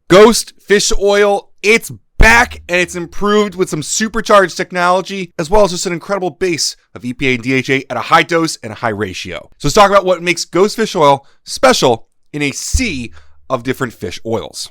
Ghost Fish Oil, it's back and it's improved with some supercharged technology, as well as just an incredible base of EPA and DHA at a high dose and a high ratio. So let's talk about what makes Ghost Fish Oil special in a sea of different fish oils.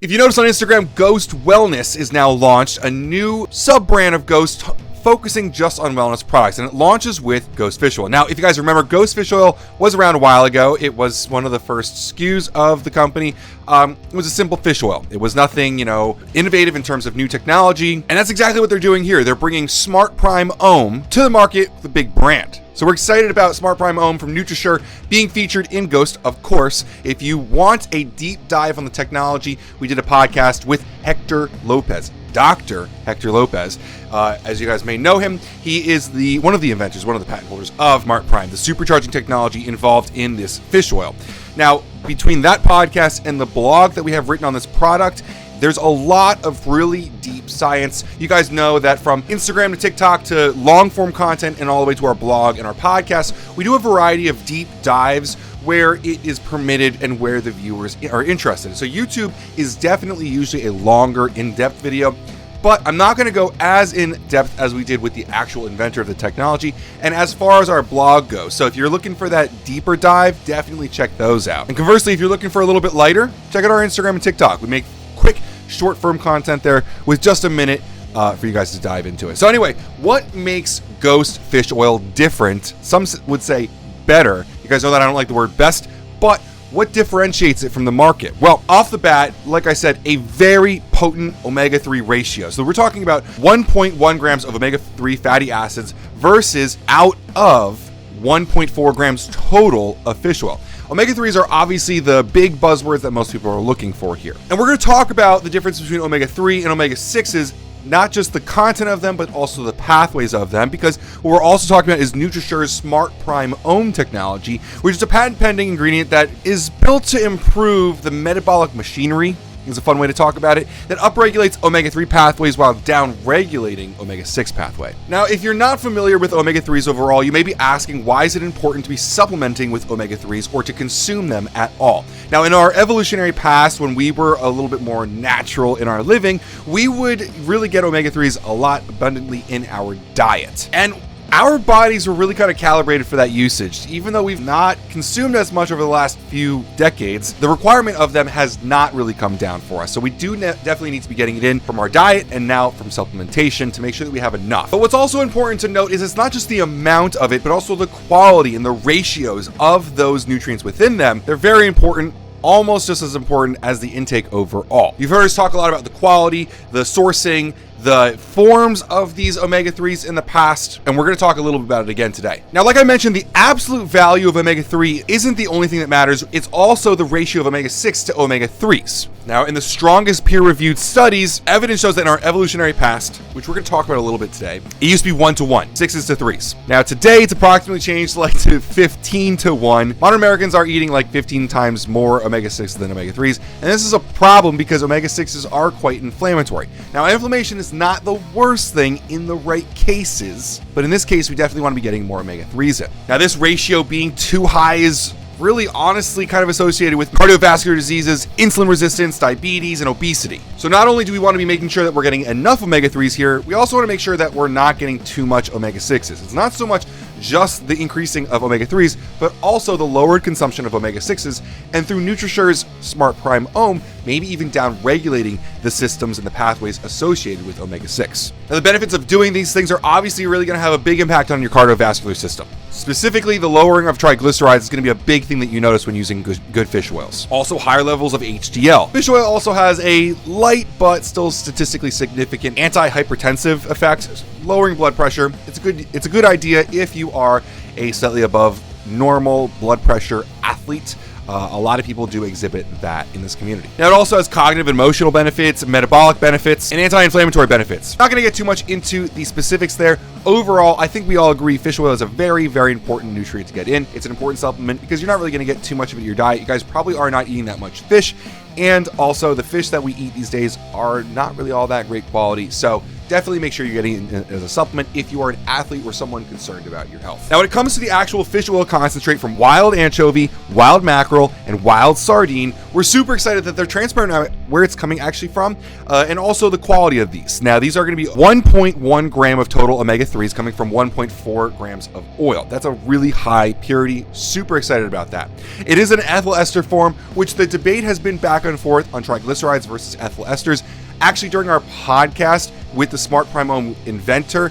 If you notice on Instagram, Ghost Wellness is now launched, a new sub-brand of Ghost focusing just on wellness products, and it launches with Ghost Fish Oil. Now, if you guys remember, Ghost Fish Oil was around a while ago. It was one of the first SKUs of the company. It was a simple fish oil. It was nothing, innovative in terms of new technology, and that's exactly what they're doing here. They're bringing SmartPrimeOM to the market with a big brand. So we're excited about SmartPrimeOM from NutraShure being featured in Ghost, of course. If you want a deep dive on the technology, we did a podcast with Hector Lopez, Dr. Hector Lopez. As you guys may know him, he is one of the inventors, one of the patent holders of SmartPrime, the supercharging technology involved in this fish oil. Now, between that podcast and the blog that we have written on this product, there's a lot of really deep science. You guys know that from Instagram to TikTok to long form content and all the way to our blog and our podcast, we do a variety of deep dives where it is permitted and where the viewers are interested. So YouTube is definitely usually a longer, in-depth video, but I'm not going to go as in-depth as we did with the actual inventor of the technology and as far as our blog goes. So if you're looking for that deeper dive, definitely check those out. And conversely, if you're looking for a little bit lighter, check out our Instagram and TikTok. We make quick, short form content there with just a minute for you guys to dive into it. So anyway, what makes Ghost Fish Oil different? Some would say better. You guys know that I don't like the word best, but what differentiates it from the market? Well, off the bat, like I said, a very potent omega-3 ratio. So we're talking about 1.1 grams of omega-3 fatty acids versus out of 1.4 grams total of fish oil. Omega-3s are obviously the big buzzwords that most people are looking for here. And we're going to talk about the difference between omega-3 and omega-6s, not just the content of them, but also the pathways of them, because what we're also talking about is NutraShure's SmartPrimeOM technology, which is a patent-pending ingredient that is built to improve the metabolic machinery, is a fun way to talk about it, that upregulates omega-3 pathways while down-regulating omega-6 pathway. Now, if you're not familiar with omega-3s overall, you may be asking, why is it important to be supplementing with omega-3s or to consume them at all? Now, in our evolutionary past, when we were a little bit more natural in our living, we would really get omega-3s a lot abundantly in our diet. And our bodies were really kind of calibrated for that usage. Even though we've not consumed as much over the last few decades, the requirement of them has not really come down for us. So we do definitely need to be getting it in from our diet and now from supplementation to make sure that we have enough. But what's also important to note is it's not just the amount of it, but also the quality and the ratios of those nutrients within them. They're very important, almost just as important as the intake overall. You've heard us talk a lot about the quality, the sourcing, the forms of these omega-3s in the past, and we're going to talk a little bit about it again today. Now, like I mentioned, the absolute value of omega-3 isn't the only thing that matters. It's also the ratio of omega-6 to omega-3s. Now, in the strongest peer-reviewed studies, evidence shows that in our evolutionary past, which we're going to talk about a little bit today, it used to be 1-to-1, 6s to 3s. Now, today, it's approximately changed to 15-to-1. Modern Americans are eating like 15 times more omega-6 than omega-3s, and this is a problem because omega-6s are quite inflammatory. Now, inflammation is not the worst thing in the right cases, but in this case, we definitely want to be getting more omega-3s in. Now, this ratio being too high is really honestly kind of associated with cardiovascular diseases, insulin resistance, diabetes, and obesity. So not only do we want to be making sure that we're getting enough omega-3s here, we also want to make sure that we're not getting too much omega-6s. It's not so much just the increasing of omega-3s, but also the lowered consumption of omega-6s, and through NutraShure's SmartPrimeOM, maybe even down-regulating the systems and the pathways associated with omega-6. Now, the benefits of doing these things are obviously really going to have a big impact on your cardiovascular system. Specifically, the lowering of triglycerides is going to be a big thing that you notice when using good fish oils. Also, higher levels of HDL. Fish oil also has a light but still statistically significant anti-hypertensive effect, lowering blood pressure. It's a good idea if you are a slightly above normal blood pressure athlete. A lot of people do exhibit that in this community. Now, it also has cognitive and emotional benefits, metabolic benefits, and anti-inflammatory benefits. Not going to get too much into the specifics there. Overall, I think we all agree fish oil is a very, very important nutrient to get in. It's an important supplement because you're not really going to get too much of it in your diet. You guys probably are not eating that much fish. And also, the fish that we eat these days are not really all that great quality. So definitely make sure you're getting it as a supplement if you are an athlete or someone concerned about your health. Now, when it comes to the actual fish oil concentrate from wild anchovy, wild mackerel, and wild sardine, we're super excited that they're transparent about where it's coming actually from, and also the quality of these. Now, these are going to be 1.1 gram of total omega-3s coming from 1.4 grams of oil. That's a really high purity. Super excited about that. It is an ethyl ester form, which the debate has been back and forth on triglycerides versus ethyl esters. Actually, during our podcast with the SmartPrimeOM inventor,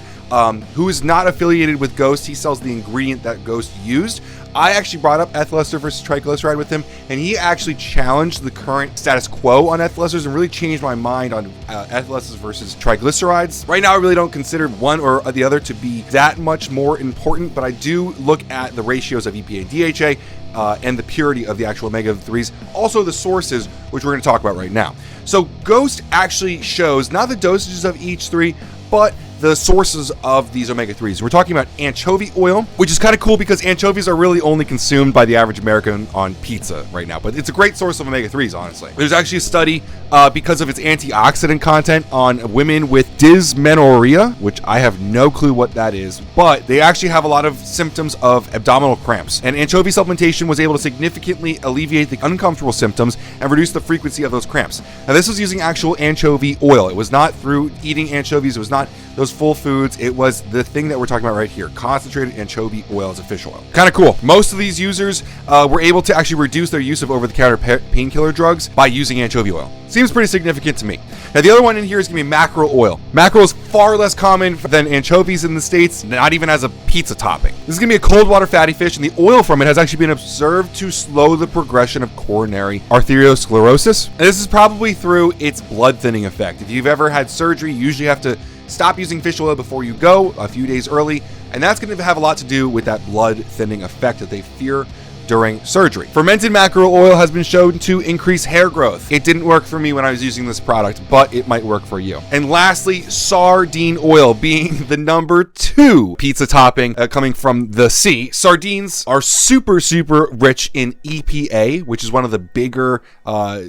who is not affiliated with Ghost, he sells the ingredient that Ghost used. I actually brought up ethyl ester versus triglyceride with him, and he actually challenged the current status quo on ethyl esters and really changed my mind on ethyl esters versus triglycerides. Right now, I really don't consider one or the other to be that much more important, but I do look at the ratios of EPA and DHA and the purity of the actual omega-3s, also the sources, which we're going to talk about right now. So Ghost actually shows not the dosages of each three, but the sources of these omega-3s. We're talking about anchovy oil, which is kind of cool because anchovies are really only consumed by the average American on pizza right now, but it's a great source of omega-3s, honestly. There's actually a study because of its antioxidant content on women with dysmenorrhea, which I have no clue what that is, but they actually have a lot of symptoms of abdominal cramps. And anchovy supplementation was able to significantly alleviate the uncomfortable symptoms and reduce the frequency of those cramps. Now, this was using actual anchovy oil. It was not through eating anchovies. It was not those full foods. It was the thing that we're talking about right here, concentrated anchovy oil as a fish oil. Kind of cool. Most of these users were able to actually reduce their use of over-the-counter painkiller drugs by using anchovy oil. Seems pretty significant to me. Now, the other one in here is going to be mackerel oil. Mackerel is far less common than anchovies in the States, not even as a pizza topping. This is going to be a cold water fatty fish, and the oil from it has actually been observed to slow the progression of coronary arteriosclerosis. And this is probably through its blood thinning effect. If you've ever had surgery, you usually have to stop using fish oil before you go a few days early, and that's going to have a lot to do with that blood thinning effect that they fear during surgery. Fermented mackerel oil has been shown to increase hair growth. It didn't work for me when I was using this product, but it might work for you. And lastly, sardine oil being the number 2 pizza topping coming from the sea. Sardines are super, super rich in EPA, which is one of the bigger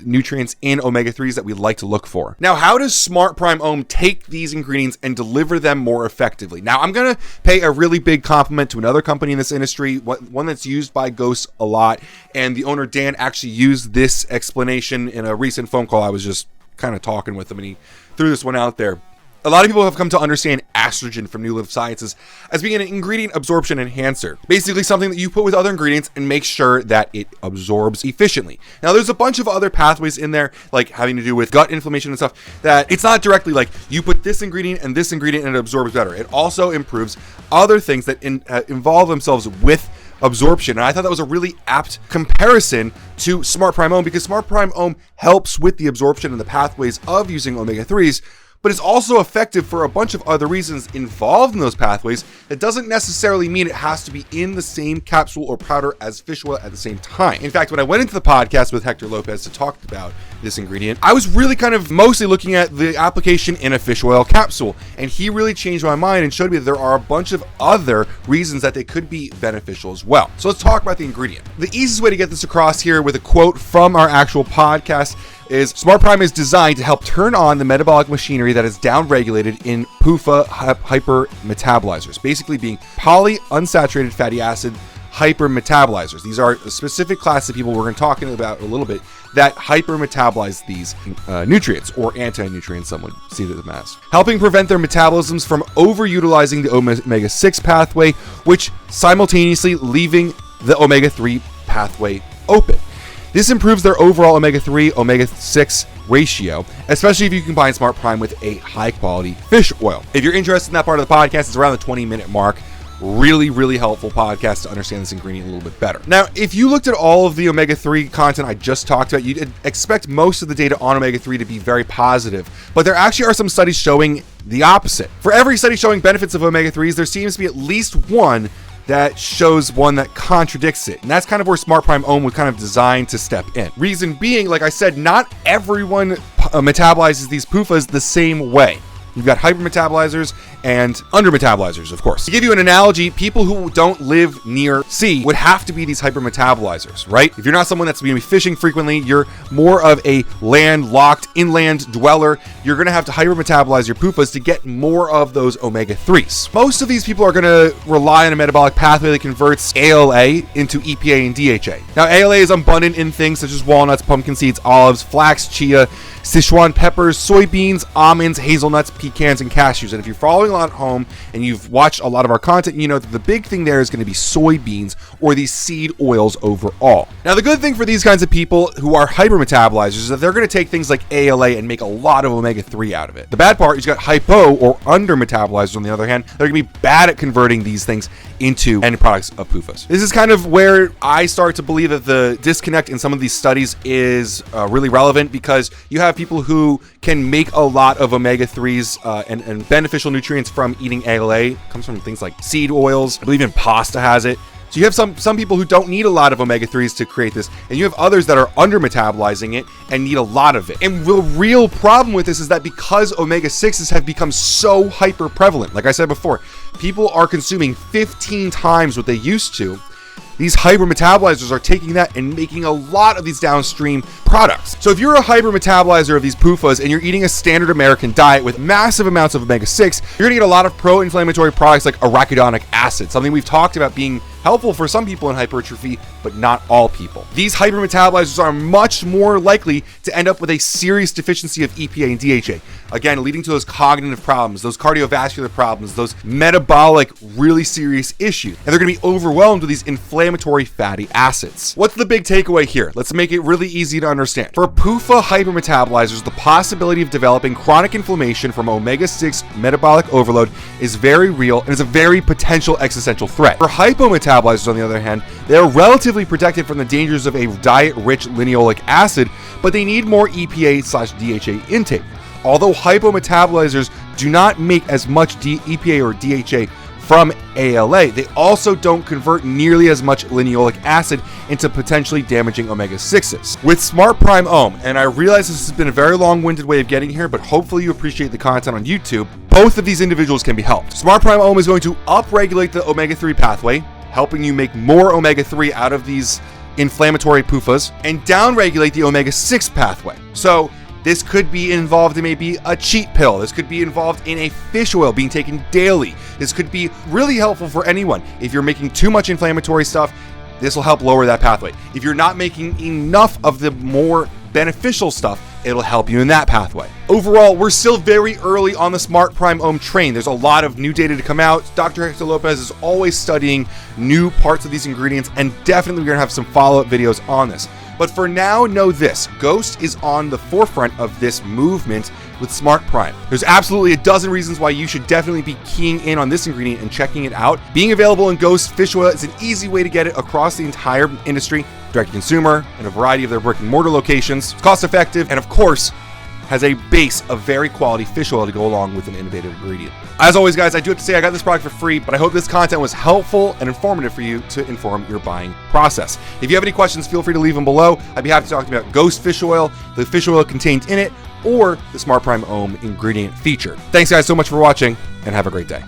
nutrients in omega-3s that we like to look for. Now, how does SmartPrimeOM take these ingredients and deliver them more effectively? Now, I'm going to pay a really big compliment to another company in this industry, one that's used by Ghost a lot, and the owner Dan actually used this explanation in a recent phone call. I was just kind of talking with him, and he threw this one out there. A lot of people have come to understand estrogen from New Life Sciences as being an ingredient absorption enhancer. Basically something that you put with other ingredients and make sure that it absorbs efficiently. Now, there's a bunch of other pathways in there, like having to do with gut inflammation and stuff, that it's not directly like you put this ingredient and this ingredient and it absorbs better. It also improves other things that involve themselves with absorption. And I thought that was a really apt comparison to SmartPrimeOM, because SmartPrimeOM helps with the absorption and the pathways of using omega-3s, but it's also effective for a bunch of other reasons involved in those pathways. That doesn't necessarily mean it has to be in the same capsule or powder as fish oil at the same time. In fact, when I went into the podcast with Hector Lopez to talk about this ingredient, I was really kind of mostly looking at the application in a fish oil capsule, and he really changed my mind and showed me that there are a bunch of other reasons that they could be beneficial as well. So let's talk about the ingredient. The easiest way to get this across here with a quote from our actual podcast is SmartPrime is designed to help turn on the metabolic machinery that is downregulated in PUFA hypermetabolizers, basically being polyunsaturated fatty acid hypermetabolizers. These are a specific class of people we're going to talk about a little bit that hypermetabolize these nutrients, or anti-nutrients, some would see them as, helping prevent their metabolisms from overutilizing the omega-6 pathway, which simultaneously leaving the omega-3 pathway open. This improves their overall omega-3, omega-6 ratio, especially if you combine SmartPrime with a high-quality fish oil. If you're interested in that part of the podcast, it's around the 20-minute mark. Really, really helpful podcast to understand this ingredient a little bit better. Now, if you looked at all of the omega-3 content I just talked about, you'd expect most of the data on omega-3 to be very positive, but there actually are some studies showing the opposite. For every study showing benefits of omega-3s, there seems to be at least one that shows one that contradicts it. And that's kind of where SmartPrimeOM was kind of designed to step in. Reason being, like I said, not everyone metabolizes these PUFAs the same way. You've got hypermetabolizers and undermetabolizers, of course. To give you an analogy, people who don't live near sea would have to be these hypermetabolizers, right? If you're not someone that's going to be fishing frequently, you're more of a landlocked, inland dweller, you're going to have to hypermetabolize your PUFAs to get more of those omega-3s. Most of these people are going to rely on a metabolic pathway that converts ALA into EPA and DHA. Now, ALA is abundant in things such as walnuts, pumpkin seeds, olives, flax, chia, Sichuan peppers, soybeans, almonds, hazelnuts, pecans, and cashews. And if you're following along at home and you've watched a lot of our content, you know that the big thing there is going to be soybeans or these seed oils overall. Now, the good thing for these kinds of people who are hypermetabolizers is that they're going to take things like ALA and make a lot of omega-3 out of it. The bad part is you got hypo or undermetabolizers, on the other hand, they're going to be bad at converting these things into end products of PUFAs. This is kind of where I start to believe that the disconnect in some of these studies is really relevant, because you have people who can make a lot of omega-3s and beneficial nutrients from eating ALA. It comes from things like seed oils. I believe even pasta has it. So you have some people who don't need a lot of omega-3s to create this, and you have others that are under-metabolizing it and need a lot of it. And the real problem with this is that because omega-6s have become so hyper-prevalent, like I said before, people are consuming 15 times what they used to. These hypermetabolizers are taking that and making a lot of these downstream products. So if you're a hypermetabolizer of these PUFAs and you're eating a standard American diet with massive amounts of omega-6, you're gonna get a lot of pro-inflammatory products like arachidonic acid, something we've talked about being helpful for some people in hypertrophy, but not all people. These hypermetabolizers are much more likely to end up with a serious deficiency of EPA and DHA, again, leading to those cognitive problems, those cardiovascular problems, those metabolic, really serious issues. And they're gonna be overwhelmed with these inflammatory fatty acids. What's the big takeaway here? Let's make it really easy to understand. For PUFA hypermetabolizers, the possibility of developing chronic inflammation from omega-6 metabolic overload is very real and is a very potential existential threat. For hypometabolizers, on the other hand, they are relatively protected from the dangers of a diet-rich linoleic acid, but they need more EPA/DHA intake. Although hypometabolizers do not make as much EPA or DHA from ALA, they also don't convert nearly as much linoleic acid into potentially damaging omega-6s. With SmartPrimeOM, and I realize this has been a very long-winded way of getting here, but hopefully you appreciate the content on YouTube, both of these individuals can be helped. SmartPrimeOM is going to upregulate the omega-3 pathway, helping you make more omega-3 out of these inflammatory PUFAs, and downregulate the omega-6 pathway. So this could be involved in maybe a cheat pill. This could be involved in a fish oil being taken daily. This could be really helpful for anyone. If you're making too much inflammatory stuff, this will help lower that pathway. If you're not making enough of the more beneficial stuff, it'll help you in that pathway. Overall, we're still very early on the SmartPrimeOM train. There's a lot of new data to come out. Dr. Hector Lopez is always studying new parts of these ingredients, and definitely we're gonna have some follow-up videos on this. But for now, know this: Ghost is on the forefront of this movement with SmartPrime. There's absolutely a dozen reasons why you should definitely be keying in on this ingredient and checking it out. Being available in Ghost fish oil is an easy way to get it across the entire industry, direct to consumer, in a variety of their brick and mortar locations. It's cost effective, and of course, has a base of very quality fish oil to go along with an innovative ingredient. As always, guys, I do have to say I got this product for free, but I hope this content was helpful and informative for you to inform your buying process. If you have any questions, feel free to leave them below. I'd be happy to talk to you about Ghost fish oil, the fish oil contained in it, or the SmartPrimeOM ingredient feature. Thanks, guys, so much for watching, and have a great day.